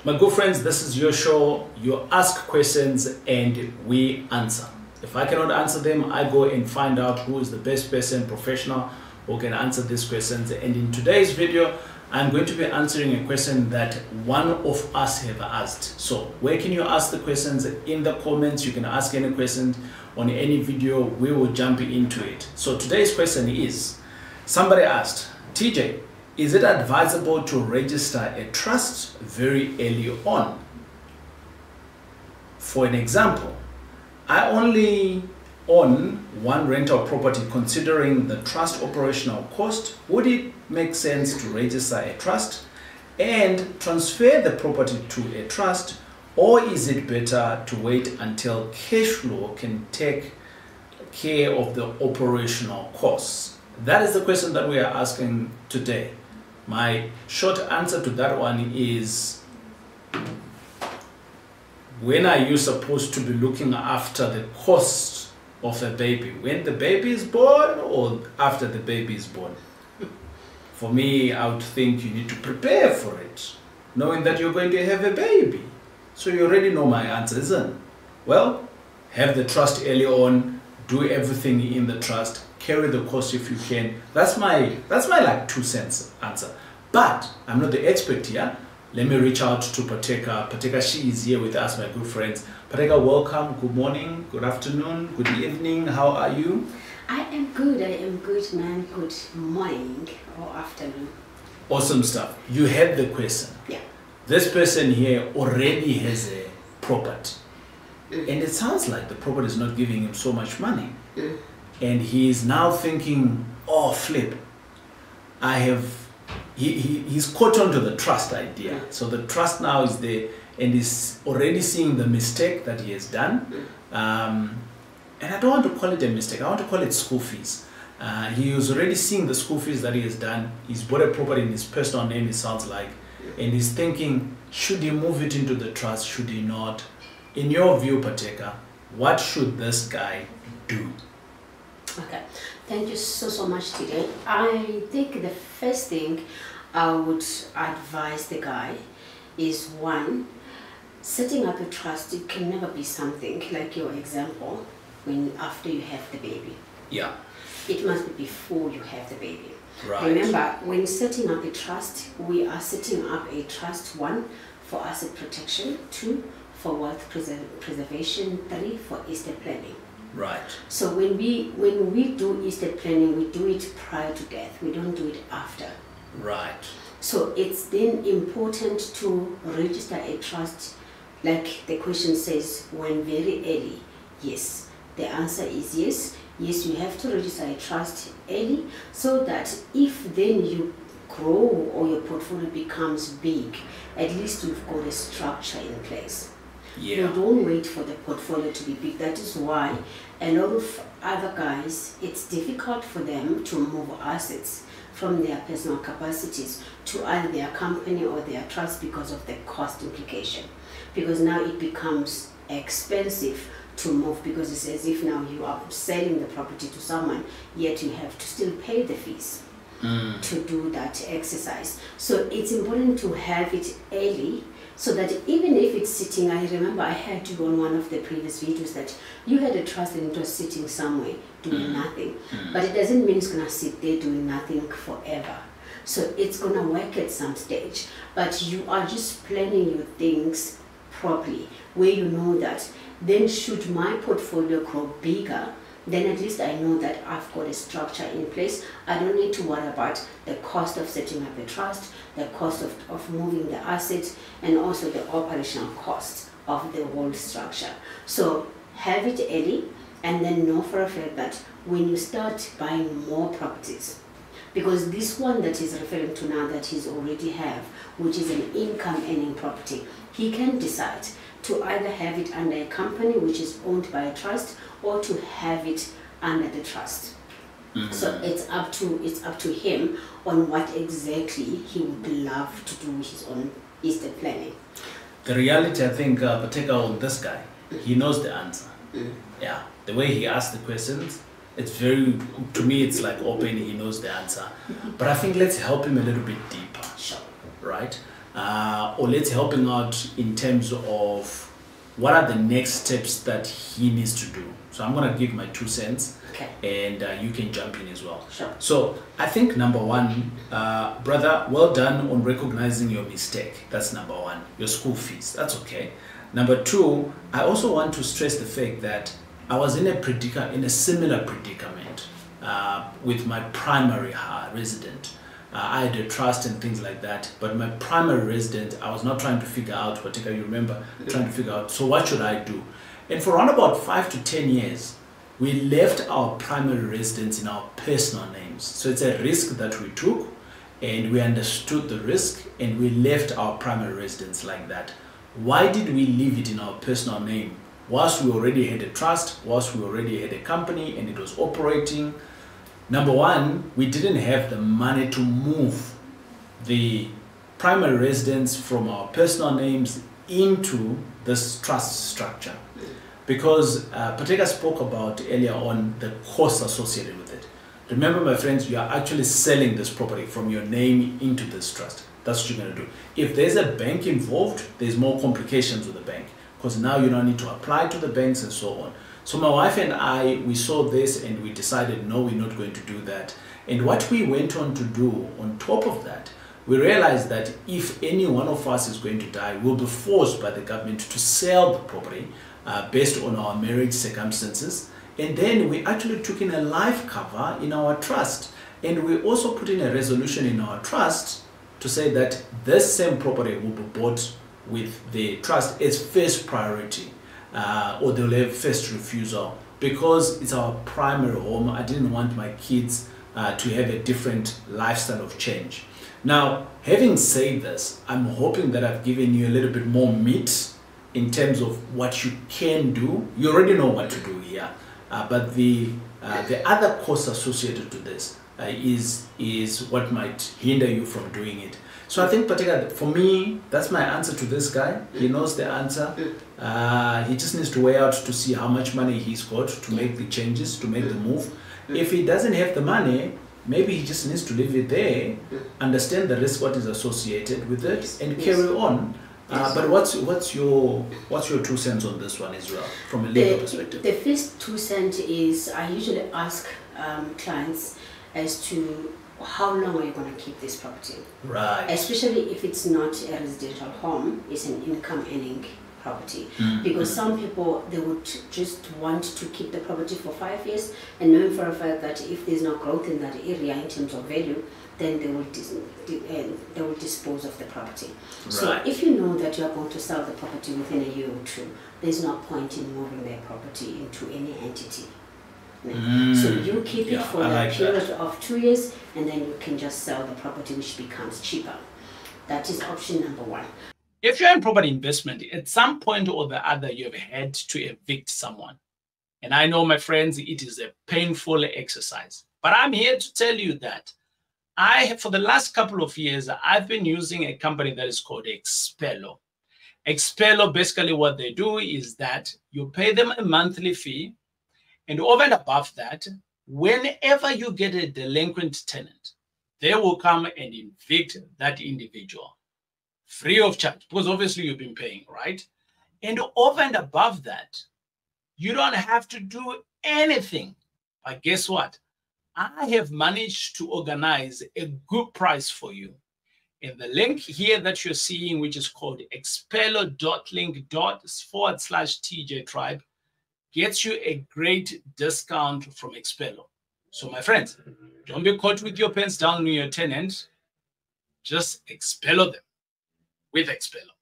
My good friends, this is your show. You ask questions and we answer. If I cannot answer them, I go and find out who is the best person, professional, who can answer these questions. And in today's video, I'm going to be answering a question that one of us have asked. So where can you ask the questions? In the comments. You can ask any questions on any video. We will jump into it. So today's question is, somebody asked, TJ, is it advisable to register a trust very early on? For an example, I only own one rental property. Considering the trust operational cost, would it make sense to register a trust and transfer the property to a trust, or is it better to wait until cash flow can take care of the operational costs? That is the question that we are asking today. My short answer to that one is, when are you supposed to be looking after the cost of a baby? When the baby is born or after the baby is born? For me, I would think you need to prepare for it, knowing that you're going to have a baby. So you already know my answer, isn't it? Well, have the trust early on, do everything in the trust, carry the cost if you can. That's my like 2 cents answer. But I'm not the expert here. Let me reach out to Pateka. Pateka, she is here with us, my good friends. Pateka, welcome. Good morning, good afternoon, good evening. How are you? I am good, man. Good morning or afternoon. Awesome stuff. You had the question. Yeah. This person here already has a property. And it sounds like the property is not giving him so much money. And he is now thinking, oh, flip. He's caught on to the trust idea. So the trust now is there and is already seeing the mistake that he has done. And I don't want to call it a mistake. I want to call it school fees. He was already seeing the school fees that he has done. He's bought a property in his personal name, it sounds like. And he's thinking, should he move it into the trust? Should he not? In your view, Pateka, what should this guy do? Okay, thank you so much, TJ. I think the first thing I would advise the guy is, one, setting up a trust. It can never be something like your example after you have the baby. Yeah. It must be before you have the baby. Right. Remember, when setting up a trust, we are setting up a trust, 1, for asset protection, 2, for wealth preservation, 3, for estate planning. Right. So when we do estate planning, we do it prior to death. We don't do it after. Right. So it's then important to register a trust, like the question says, when very early. Yes. The answer is yes. Yes, you have to register a trust early, so that if then you grow or your portfolio becomes big, at least you've got a structure in place. Yeah. You don't wait for the portfolio to be big. That is why a lot of other guys, it's difficult for them to move assets from their personal capacities to either their company or their trust because of the cost implication. Because now it becomes expensive to move, because it's as if now you are selling the property to someone, yet you have to still pay the fees to do that exercise. So it's important to have it early, so that even if it's sitting, I remember I heard you on one of the previous videos that you had a trust and it was sitting somewhere doing nothing. But it doesn't mean it's going to sit there doing nothing forever. So it's going to work at some stage. But you are just planning your things properly, where you know that then should my portfolio grow bigger, then at least I know that I've got a structure in place. I don't need to worry about the cost of setting up a trust, the cost of moving the assets, and also the operational cost of the whole structure. So have it early, and then know for a fact that when you start buying more properties, because this one that he's referring to now that he's already have, which is an income earning property, he can decide to either have it under a company which is owned by a trust, or to have it under the trust. So it's up to him on what exactly he would love to do with his own estate planning. The reality, I think, Pateka, on this guy, he knows the answer. Yeah, the way he asked the questions, it's very, to me, it's like open, he knows the answer. But I think let's help him a little bit deeper. Sure. Right? or let's help him out in terms of what are the next steps that he needs to do. So I'm going to give my 2 cents, Okay. and you can jump in as well. Sure. So I think number one, brother, well done on recognizing your mistake. That's number one. Your school fees, that's okay. Number two, I also want to stress the fact that I was in a similar predicament with my primary resident. I had a trust and things like that, but my primary resident, I was not trying to figure out, particularly, you remember, trying to figure out, so what should I do? And for around about 5 to 10 years, we left our primary residence in our personal names. So it's a risk that we took, and we understood the risk, and we left our primary residence like that. Why did we leave it in our personal name? Whilst we already had a trust, whilst we already had a company, and it was operating. Number one, we didn't have the money to move the primary residence from our personal names into this trust structure, because Pateka spoke about earlier on the costs associated with it. Remember, my friends, you are actually selling this property from your name into this trust. That's what you're going to do. If there's a bank involved, there's more complications with the bank, because now you don't need to apply to the banks and so on. So my wife and I, we saw this and we decided, no, we're not going to do that. And what we went on to do on top of that, we realized that if any one of us is going to die, we'll be forced by the government to sell the property based on our marriage circumstances. And then we actually took in a life cover in our trust. And we also put in a resolution in our trust to say that this same property will be bought with the trust as first priority. Or they'll have first refusal, because it's our primary home. I didn't want my kids to have a different lifestyle of change. Now, having said this, I'm hoping that I've given you a little bit more meat in terms of what you can do. You already know what to do here, but the other costs associated to this is what might hinder you from doing it. So I think particularly for me, that's my answer to this guy. He knows the answer. He just needs to weigh out to see how much money he's got to make the changes, to make the move. If he doesn't have the money, maybe he just needs to leave it there, understand the risk, what is associated with it, and carry on. But what's your 2 cents on this one, Israel, from a legal perspective? The first 2 cents is I usually ask clients as to how long are you going to keep this property? Right. Especially if it's not a residential home, it's an income earning property. Because some people, they would just want to keep the property for 5 years, and knowing for a fact that if there's no growth in that area in terms of value, then they will dispose of the property. Right. So if you know that you are going to sell the property within a year or two, there's no point in moving their property into any entity. So you keep it for a period of 2 years, and then you can just sell the property, which becomes cheaper. That is option number one. If you're in property investment, at some point or the other, you have had to evict someone. And I know, my friends, it is a painful exercise. But I'm here to tell you that for the last couple of years, I've been using a company that is called Xpello. Xpello, basically what they do is that you pay them a monthly fee, and over and above that, whenever you get a delinquent tenant, they will come and evict that individual free of charge, because obviously you've been paying, right? And over and above that, you don't have to do anything. But guess what? I have managed to organize a good price for you. And the link here that you're seeing, which is called xpello.link/TJ Tribe, gets you a great discount from Xpello. So my friends, don't be caught with your pants down on your tenant. Just Xpello them with Xpello.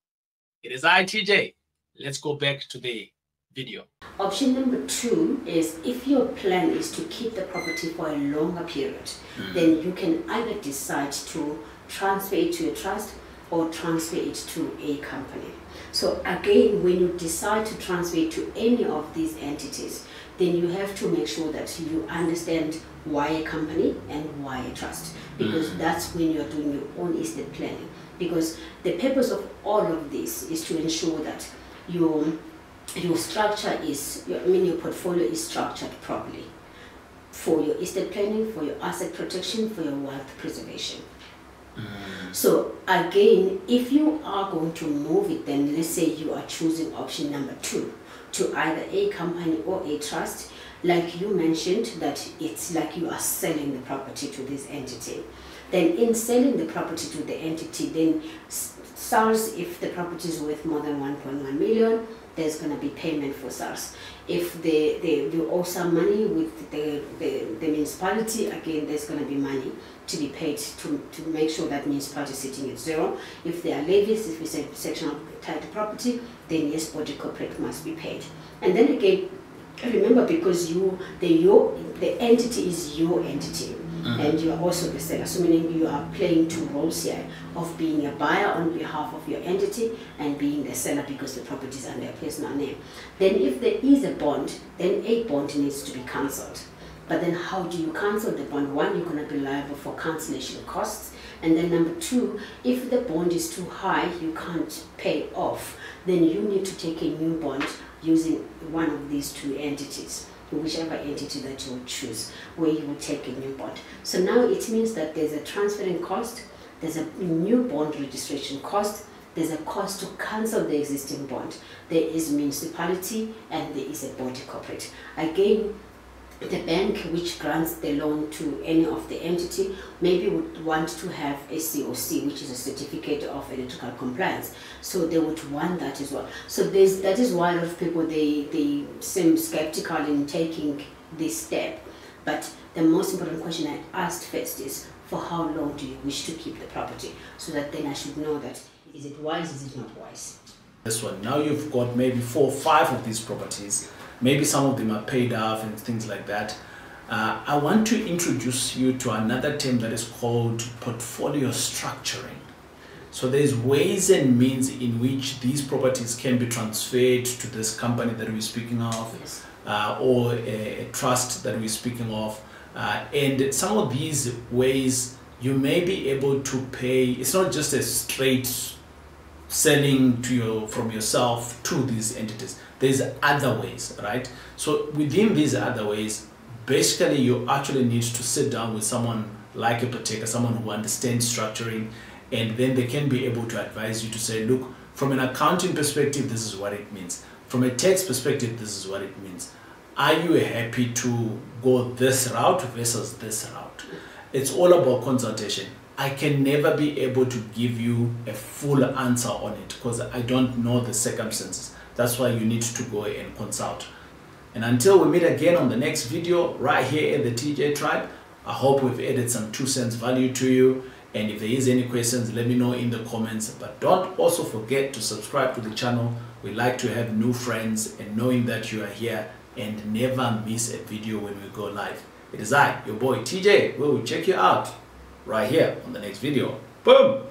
It is TJ. Let's go back to the video. Option number 2 is if your plan is to keep the property for a longer period, then you can either decide to transfer it to a trust or transfer it to a company. So again, when you decide to transfer it to any of these entities, then you have to make sure that you understand why a company and why a trust, because that's when you're doing your own estate planning. Because the purpose of all of this is to ensure that your structure is, your portfolio is structured properly for your estate planning, for your asset protection, for your wealth preservation. So again, if you are going to move it, then let's say you are choosing option number 2 to either a company or a trust, like you mentioned, that it's like you are selling the property to this entity. Then in selling the property to the entity, then SARS, if the property is worth more than 1.1 million, there's going to be payment for SARS. If you owe some money with the municipality, again, there's going to be money to be paid to make sure that municipality is sitting at 0. If there are levies, if we say sectional title property, then yes, body corporate must be paid. And then again, remember, because the entity is your entity, and you are also the seller, so meaning you are playing 2 roles here of being a buyer on behalf of your entity and being the seller because the property is under a personal name. Then if there is a bond, then a bond needs to be cancelled. But then how do you cancel the bond? 1, you're going to be liable for cancellation costs, and then number 2, if the bond is too high, you can't pay off, then you need to take a new bond using one of these 2 entities, whichever entity that you would choose, where you will take a new bond. So now it means that there's a transferring cost, there's a new bond registration cost, there's a cost to cancel the existing bond, there is municipality, and there is a body corporate. Again, the bank which grants the loan to any of the entity maybe would want to have a COC, which is a certificate of electrical compliance. So they would want that as well. So that is why a lot of people, they seem skeptical in taking this step. But the most important question I asked first is, for how long do you wish to keep the property? So that then I should know that, is it wise, is it not wise? This one, now you've got maybe 4 or 5 of these properties. Maybe some of them are paid off and things like that. I want to introduce you to another term that is called portfolio structuring. So there's ways and means in which these properties can be transferred to this company that we're speaking of, Yes. or a trust that we're speaking of. And some of these ways you may be able to pay. It's not just a straight selling from yourself to these entities. There's other ways, right? So within these other ways, basically you actually need to sit down with someone like a partaker, someone who understands structuring, and then they can be able to advise you to say, look, from an accounting perspective, this is what it means. From a tax perspective, this is what it means. Are you happy to go this route versus this route? It's all about consultation. I can never be able to give you a full answer on it because I don't know the circumstances. That's why you need to go and consult. And until we meet again on the next video right here at the TJ Tribe, I hope we've added some 2 cents value to you. And if there is any questions, let me know in the comments. But don't also forget to subscribe to the channel. We like to have new friends, and knowing that you are here and never miss a video when we go live. It is I, your boy TJ. We will check you out right here on the next video. Boom!